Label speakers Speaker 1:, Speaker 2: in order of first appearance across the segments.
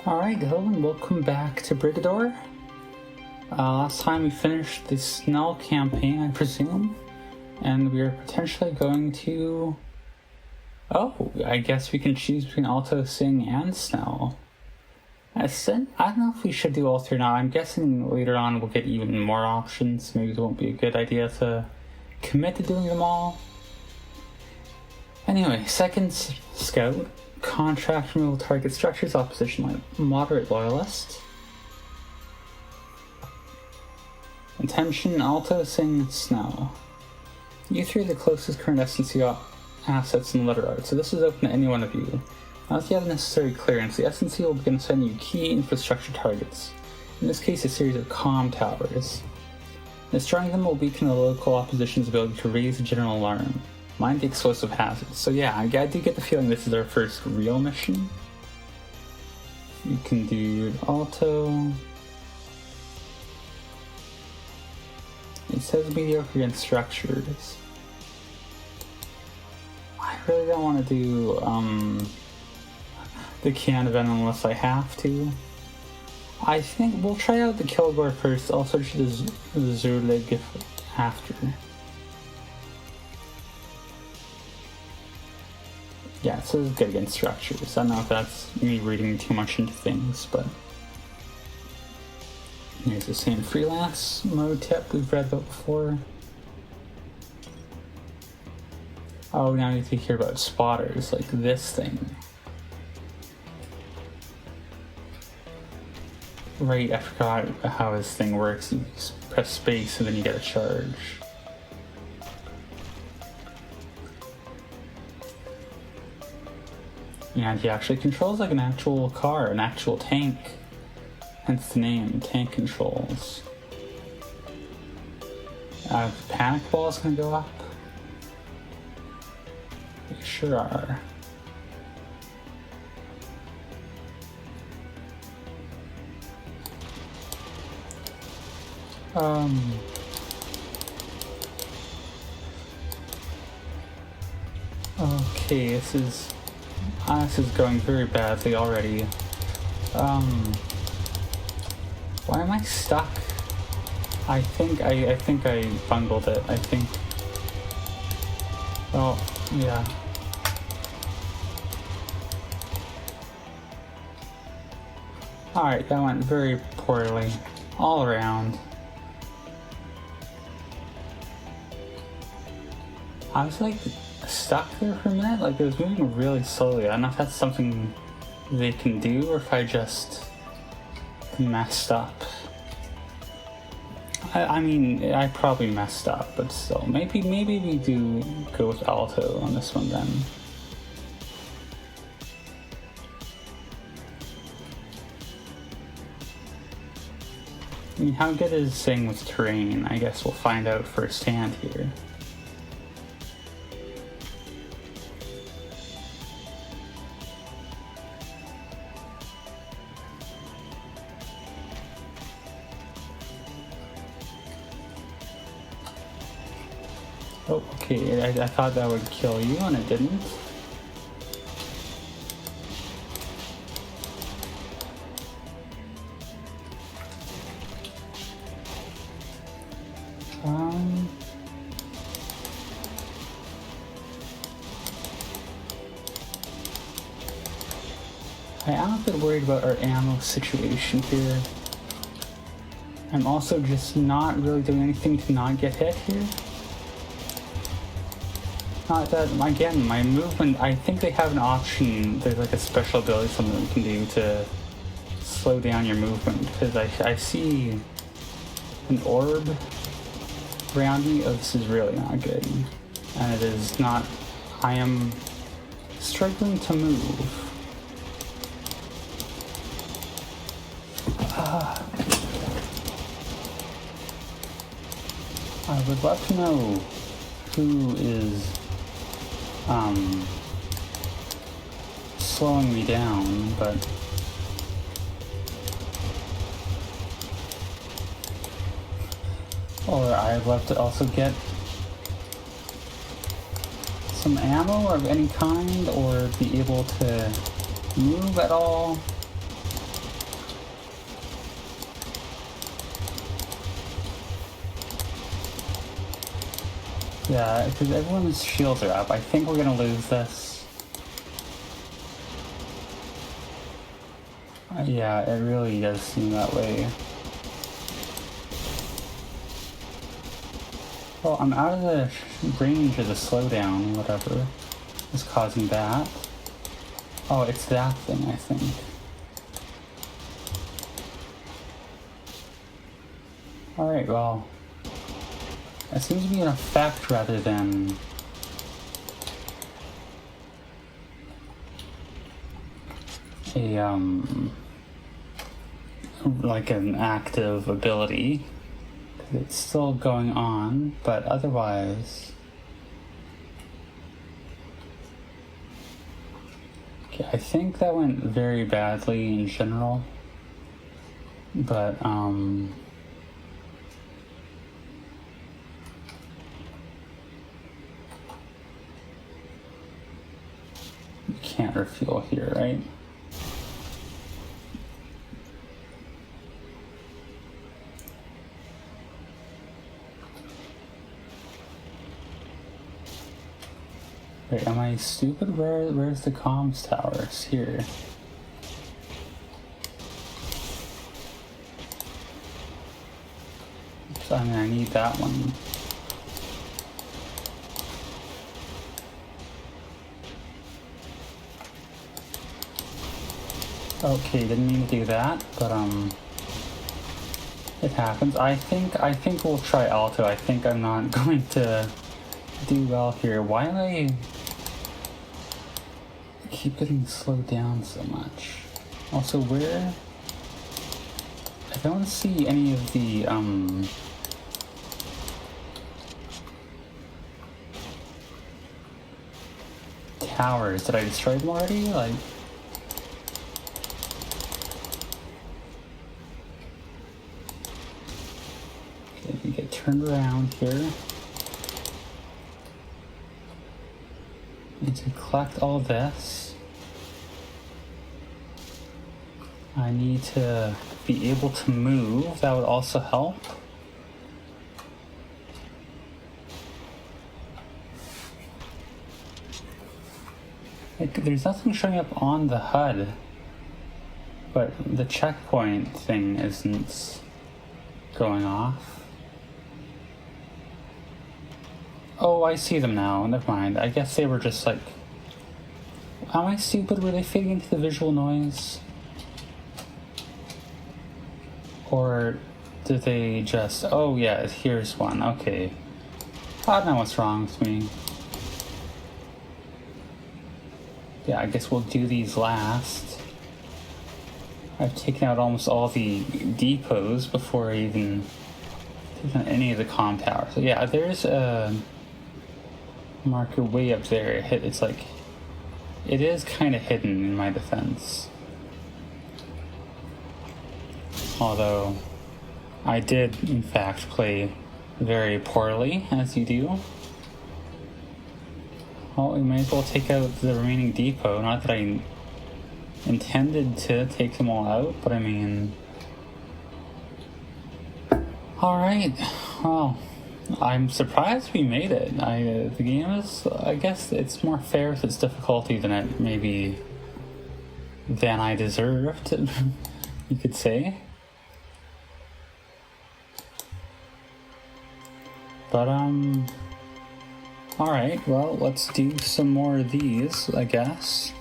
Speaker 1: Alright, hello and welcome back to Brigador. Last time we finished the Snell campaign, I presume, and we are potentially going to... Oh, I guess we can choose between Alto, Sing, and Snell. I don't know if we should do all three or not. I'm guessing later on we'll get even more options. Maybe it won't be a good idea to commit to doing them all. Anyway, second scout. Contract removal target structures, opposition like moderate loyalist. Intention, Alto, Sing, Snell. You three are the closest current SNC assets in the letter art, so this is open to any one of you. Now that you have necessary clearance, the SNC will begin sending you key infrastructure targets. In this case, a series of comm towers. Destroying them will weaken the local opposition's ability to raise a general alarm. Mind the explosive hazards. So yeah, I do get the feeling this is our first real mission. You can do Alto. It says mediocre against structures. I really don't want to do the can event unless I have to. I think we'll try out the Kilgore first, I'll switch to the Zurlig after. Yeah, it says good against structures. I don't know if that's me reading too much into things, but... Here's the same freelance mode tip we've read about before. Oh, now you need to hear about spotters, like this thing. Right, I forgot how this thing works. You just press space and then you get a charge. And he actually controls like an actual car, an actual tank. Hence the name, tank controls. The panic ball is gonna go up. They sure are. Okay, this is going very badly already. Why am I stuck? I think I bungled it. I think. Oh, yeah. Alright, that went very poorly. All around. I was like stuck there for a minute, like it was moving really slowly. I don't know if that's something they can do or if I just messed up. I mean, I probably messed up, but still, maybe we do go with Alto on this one then. I mean, how good is Sing with terrain? I guess we'll find out firsthand here. Oh, okay, I thought that would kill you and it didn't. I am a bit worried about our ammo situation here. I'm also just not really doing anything to not get hit here. Not that, again, my movement, I think they have an option, there's like a special ability something you can do to slow down your movement, because I see an orb around me. Oh, this is really not good. And it is not, I am struggling to move. I would love to know who is slowing me down, but or I'd love to also get some ammo of any kind or be able to move at all. Yeah, because everyone's shields are up. I think we're gonna lose this. Yeah, it really does seem that way. Well, I'm out of the range of the slowdown, whatever is causing that. Oh, it's that thing, I think. Alright, well, it seems to be an effect rather than a, like an active ability. It's still going on, but otherwise... Okay, I think that went very badly in general, but, you can't refuel here, right? Wait, am I stupid? Where's the comms towers? Here. So, I mean, I need that one. Okay, didn't mean to do that, but it happens. I think we'll try Alto. I think I'm not going to do well here. Why am I keep getting slowed down so much? Also, where... I don't see any of the, towers. Did I destroy them already? Like... Okay, we get turned around here. Need to collect all this. I need to be able to move. That would also help. Like, there's nothing showing up on the HUD, but the checkpoint thing isn't going off. Oh, I see them now. Never mind. I guess they were just like... Am I stupid? Were they fading into the visual noise? Or did they just... Oh yeah, here's one. Okay. I don't know what's wrong with me. Yeah, I guess we'll do these last. I've taken out almost all the depots before I even taken out any of the comm towers. So yeah, there's a marker way up there. It's like... It is kind of hidden in my defense. Although, I did, in fact, play very poorly, as you do. Well, we might as well take out the remaining depot. Not that I intended to take them all out, but I mean... Alright, well, I'm surprised we made it. The game is... I guess it's more fair with its difficulty than it maybe... than I deserved, you could say. But, alright, well, let's do some more of these, I guess.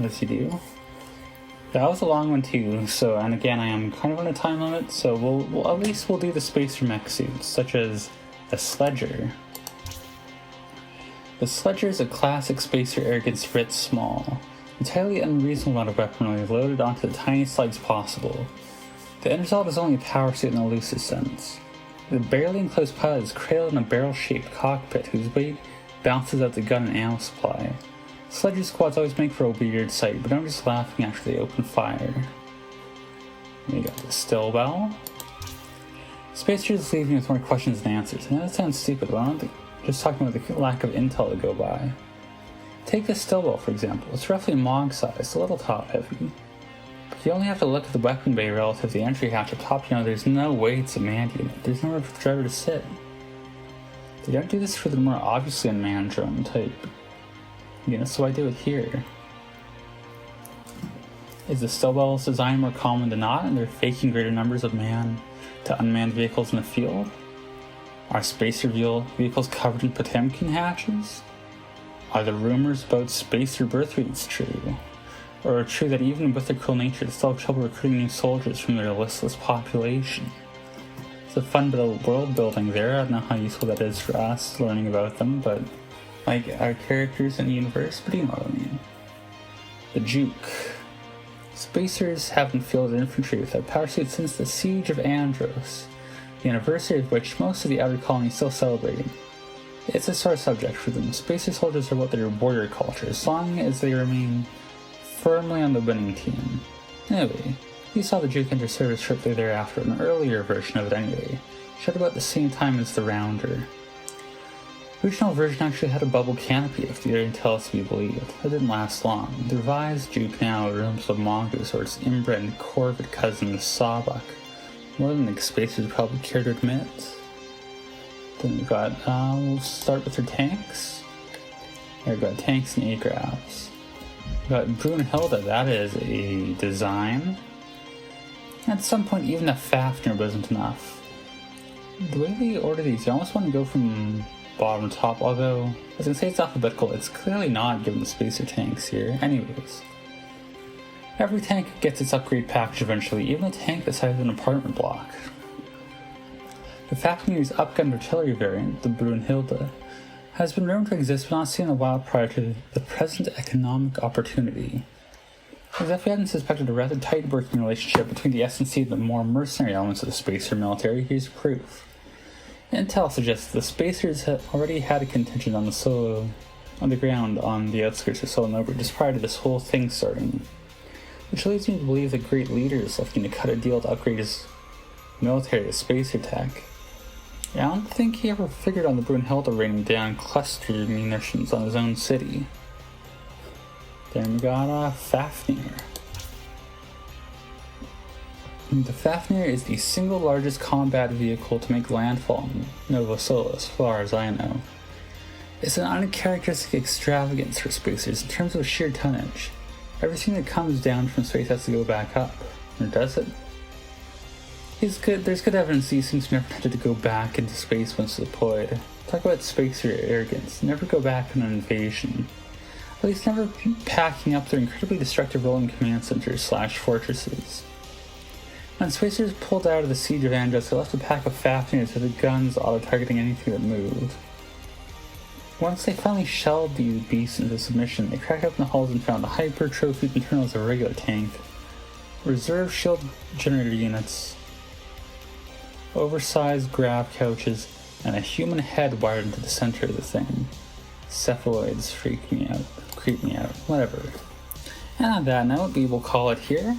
Speaker 1: As you do. That was a long one too, so, and again, I am kind of on a time limit, so we'll at least we'll do the spacer mech suits, such as the Sledger. The Sledger is a classic spacer arrogance writ small. Entirely unreasonable amount of weaponry loaded onto the tiniest legs possible. The end result is only a power suit in the loosest sense. The barely enclosed pilot is cradled in a barrel-shaped cockpit whose weight bounces out the gun and ammo supply. Sledger squads always make for a weird sight, but I'm just laughing after they open fire. We got the Stillwell. Spacers leave me with more questions than answers. I know that sounds stupid, but I don't think just talking about the lack of intel to go by. Take the Stillwell, for example. It's roughly Mog-sized, a little top-heavy. But you only have to look at the weapon bay relative to the entry hatch up top, you know there's no way it's a manned unit. There's nowhere for the driver to sit. They don't do this for the more obviously unmanned drone type units, so I do it here. Is the Stillwell's design more common than not, and they're faking greater numbers of manned to unmanned vehicles in the field? Are spacer vehicles covered in Potemkin hatches? Are the rumors about spacer birth rates true? Or true that even with their cruel nature, they still have trouble recruiting new soldiers from their listless population? It's a fun bit of world building there. I don't know how useful that is for us learning about them, but like our characters in the universe, but you know what I mean. The Juke. Spacers haven't fielded infantry without power suits since the Siege of Andros, the anniversary of which most of the outer colony is still celebrating. It's a sore subject for them. Spacer soldiers are what their warrior culture, as long as they remain firmly on the winning team. Anyway, you saw the Juke enter service shortly thereafter, an earlier version of it anyway, shot about the same time as the Rounder. The original version actually had a bubble canopy, if the intel is to be believed. It didn't last long. The revised Juke now rooms with Mongoose or its inbred Corvid cousin, the Sawbuck, more than the Spacers would probably care to admit. Then we've got, we'll start with their tanks. Here we've got tanks and aircrafts. We've got Brunhilde, that is a design. At some point, even a Fafnir wasn't enough. The way they order these, you almost want to go from bottom to top, although I was going to say it's alphabetical, it's clearly not given the spacer tanks here. Anyways, every tank gets its upgrade package eventually, even a tank the size of an apartment block. The Fafnir's upgunned artillery variant, the Brunhilde, has been rumored to exist but not seen in a while prior to the present economic opportunity. As if we hadn't suspected a rather tight working relationship between the S&C and the more mercenary elements of the spacer military, here's proof. Intel suggests the Spacers had already had a contingent on the ground on the outskirts of Solanover just prior to this whole thing starting, which leads me to believe the great leader is looking to cut a deal to upgrade his military to spacer tech. I don't think he ever figured on the Brunhilde raining down cluster munitions on his own city. Then we got Fafnir. The Fafnir is the single largest combat vehicle to make landfall in Nova Sola, as far as I know. It's an uncharacteristic extravagance for spacers in terms of sheer tonnage. Everything that comes down from space has to go back up. Or does it? There's good evidence these things never tended to go back into space once deployed. Talk about spacer arrogance. Never go back on an invasion. At least never packing up their incredibly destructive rolling command centers / fortresses. When Spacers pulled out of the Siege of Andros, they left a pack of Fafnirs with the guns auto-targeting anything that moved. Once they finally shelled these beasts into submission, they cracked open the hulls and found hyper-trophied internals of a regular tank, reserve shield generator units, oversized grav couches, and a human head wired into the center of the thing. Cephaloids creep me out, whatever. And on that note, we will call it here.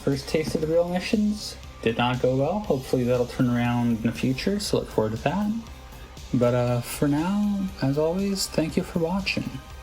Speaker 1: First taste of the real missions did not go well. Hopefully that'll turn around in the future, so look forward to that. But for now, as always, thank you for watching.